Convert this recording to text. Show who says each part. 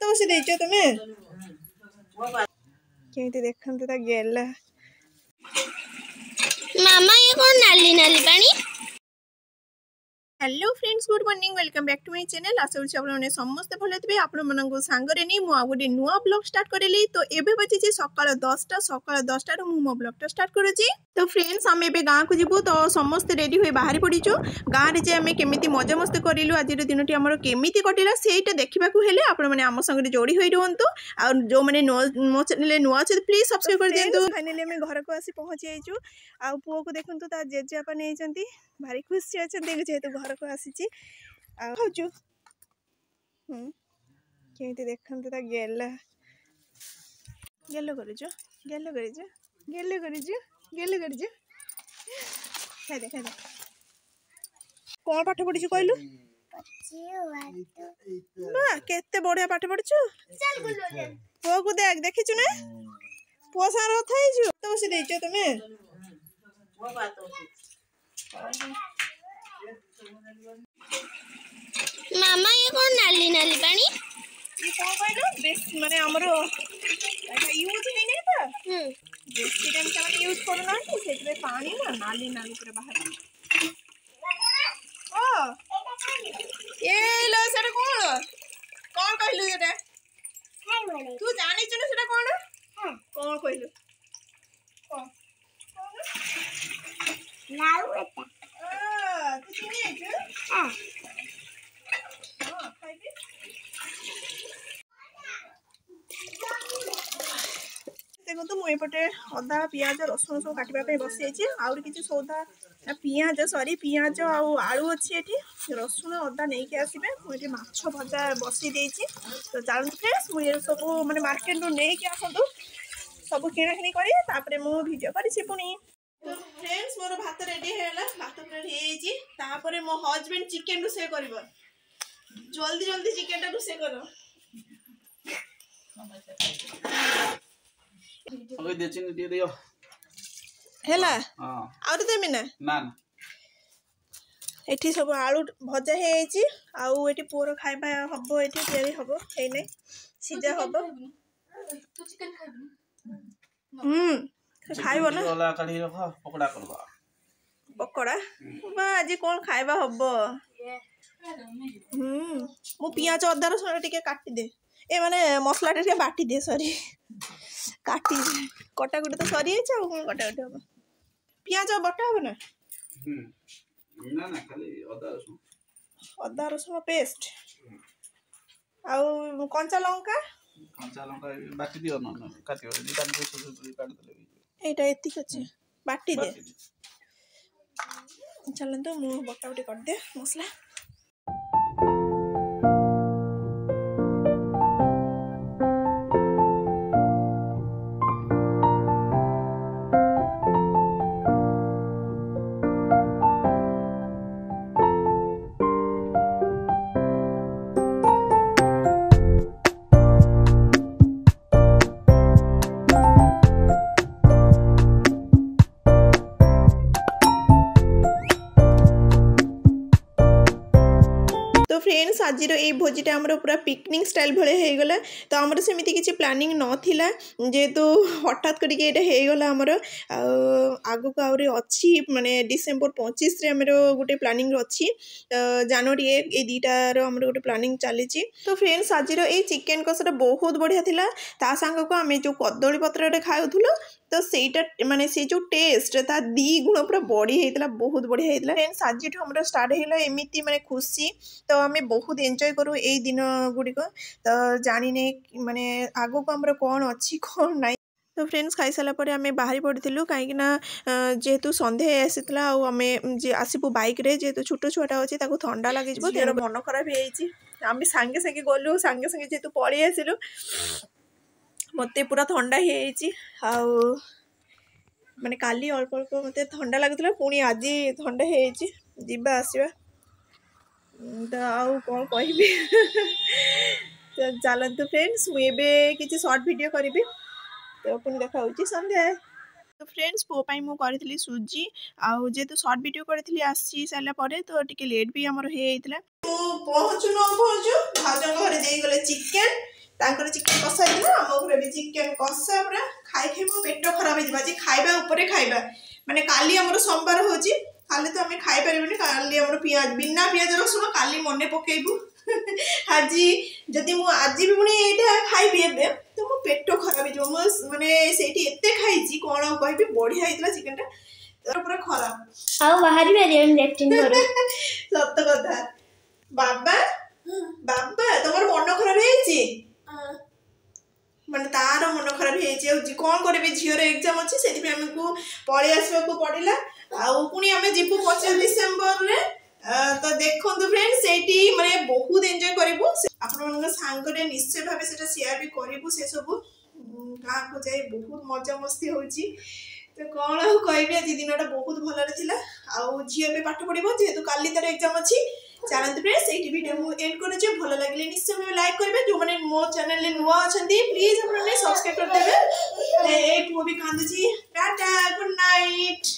Speaker 1: तो बस देइछ तुम्हें केमिति देखंतु ता गेला
Speaker 2: मामा ये कौन नाली नाली पानी।
Speaker 1: Hello friends good morning welcome back to my channel आशा करछि आपने समस्त भले थे आपण मानक सांगरे नहीं मु गोटे नुआ ब्लॉग स्टार्ट करेली तो एबे बची सकाळ 10टा रु मु मो ब्लॉग स्टार्ट करूची। तो फ्रेंड्स आम एबे गाँ को जीवु तो समस्त रेडी हुई बाहरी पड़ीचु गाँ रे जे आम केमिति मजा मस्ती करिलु आज दिनटी हमर केमिति कटिला सेटा देखिबाकू हेले आपण माने आम संगे जोड़ी होई रहंतु आ जो माने मो चैनल नुआ छ प्लीज सब्सक्राइब कर दियंतु। फाइनली हम घर को आसी पहुंची आइचु आ पुओ को देखंतु ता जेजेपा नै जंती भारी खुशी अछंती जेहेतु घर को आसीची आ खाउचु केमिति देखंतु ता गेला गेलो करिजो गेलो करिजो गेलो करिजो गेलो करिजो खाइ दे कोन पाठ पढिछु कहलु बा केते बढ़िया पाठ पढिछु पुओ को देख देखिछु ना पुओ सारा थाइछु तो बसी देइछो तमे
Speaker 2: मामा ये कौन नाली नाली पानी।
Speaker 1: ये कौन कहलु बेस माने हमरो अच्छा यूज नहीं नहीं था बेसी टाइम का यूज करना है सेतरे पानी ना नाली नाली पूरा बाहर ओ ए लो सेटा कौन कहलु एटा तू जानि छु ना सेटा कौन कहलु कौन
Speaker 2: लाउ एटा
Speaker 1: तू चिनि छु हां खाइबे देखो तो मुझे अदा पियाज रसुण सब काटापी बस जाइए आउर किसी सौदा पियाज सॉरी पियाज आलू अच्छी रसुण अदा नहीं कि आसबे मुझे माछ भजा बसई देती तो चलते फ्रेंड्स मुझे सब माने मार्केट रू नहीं कि आसतु सब किणाकिणी करी भिडियो करी पुणी तो फ्रेंड्स मोर भात रेडी है भात रेडी तापर मो हजबैंड चिकेन रोसे कर जल्दी जल्दी चिकेन टा रोसे कर
Speaker 3: ओके दे चिनी दे दियो
Speaker 1: हैला
Speaker 3: हां
Speaker 1: आउर देमी ना
Speaker 3: ना
Speaker 1: एठी सब आलू भजा हे आइची आउ एठी पोर खाइबा हबो एठी तयारी हबो हे नै सिजा हबो
Speaker 2: तू चिकन
Speaker 1: खाइबो ना
Speaker 3: वाला काढी रख पकोड़ा करबा
Speaker 1: पकोड़ा बा आज कोन खाइबा हबो मु पियाज अदा रसुण टिके काटी दे ए माने मसला टिके बाटी दे सॉरी काटी कटा गुटे तो सरी जाइछ आ कोन कटा गुटे हबो पियाज बटा हबो ना
Speaker 3: ना ना खाली
Speaker 1: अदा रसुण पेस्ट आउ कंचा लंका
Speaker 3: बाटी दियो ना काटियो निकाल के काट देले
Speaker 1: एटा एतिक अछि बाटी दे चलन तो मु बटा बटी कर दे मसला फ्रेंड्स आज ये भोजीटा आमर पूरा पिकनिक स्टाइल भाई होगला तो आमर सेमती किसी प्लानिंग नाला जेहेतु हठात करगला आमर आग को आहरी अच्छी माने डिसेम्बर 25 रे आमर गोटे प्लानिंग अच्छी जनवरी 1 ये दुटार आमर गोटे प्लानिंग चली तो फ्रेंड्स आज ये चिकेन कषा बहुत बढ़िया थिला ता सांग को आम जो कदली पत्र खाऊलु तो सेटा माने से जो टेस्ट ता दी गुण पूरा बढ़ी होता बहुत बढ़िया होता फ्रेंड्स आज हमारा स्टार्ट होगा एमती माने खुशी तो आम बहुत एंजॉय करूँ ये दिन गुड़िक तो जानी नहीं माने आगो को आमर कौन अच्छी कौन ना तो फ्रेंड्स खाई सारा पर आम बाहरी पड़ू कहीं जेहेतु सन्धे आसाला आम आसबू बाइक रे जेहेतु छोट छुआटा अच्छे ठंडा लगे तेरे मन खराब आम सांगे सांगे गलु सांगे सांगे जेहेतु पलि आसलु मत पूरा ठंडा माने काली अल्प अल्प मत ठंडा लगुला पुणी आज ठंडा जीवा आसवा तो आउ कौन कह तो चलतु फ्रेंड्स मुझे किसी शॉर्ट वीडियो करी तो पुणी देखा संध्या तो फ्रेंड्स पुओपाई मु करी सुजी आउ जेहेतु शॉर्ट वीडियो करी आसी सारापर तो टी लेट भी आमर होता पहुँचु न पहुँचु भाज घर दे गले चिकेन तांकर चिकन कषा दिला आम घर भी चिकन कषा पूरा खाई खाई मो पेट खराब हो आज खाइबा ऊपर खाइबा माने काली हमर सोमवार होची काली तो आम खाई पारिबनी काली हमर पियाज बिना पियाज रसुण काली मने पकेइबू आज जदि मु आज भी पुणी एटा खाइबी एबे तो मो पेट खराब हो मो माने सेठी एते खाइची कोन कहबी बढ़िया हितला चिकन टा पूरा खराब
Speaker 2: आउ बाहर भी आलियन एक्टिंग करो
Speaker 1: सत्य कथा बाबा बाबा तमर मन खराब हेची माने तार मन खराब हेची कौन करबे झियर एग्जाम अछि सेति पे हमकु पळि आसबा को पड़िला आउ पुणी हमें जीवु 25 डिसेंबर रे तो देखंतु फ्रेंड्स सेठी माने बहुत एन्जॉय करबो आपन मन संग रे निश्चय भाबे सेटा शेयर भी करबो से सब गां को जाई बहुत मजा मस्ती होची तो कौन कहबी आज दिनटा बहुत भलरे थिला आउ झियो पे पाठ पढ़िबो जेहेतु काली तार एग्जाम अछि चैनल फ्रेंड्स एटी वीडियो मु एंड करे जे भलो लागले निश्चय में लाइक करबे जो माने मो चैनल ले नुवा अछंती प्लीज अपन ने सब्सक्राइब कर देबे ए पुओ भी कांदुची टाटा गुड नाइट।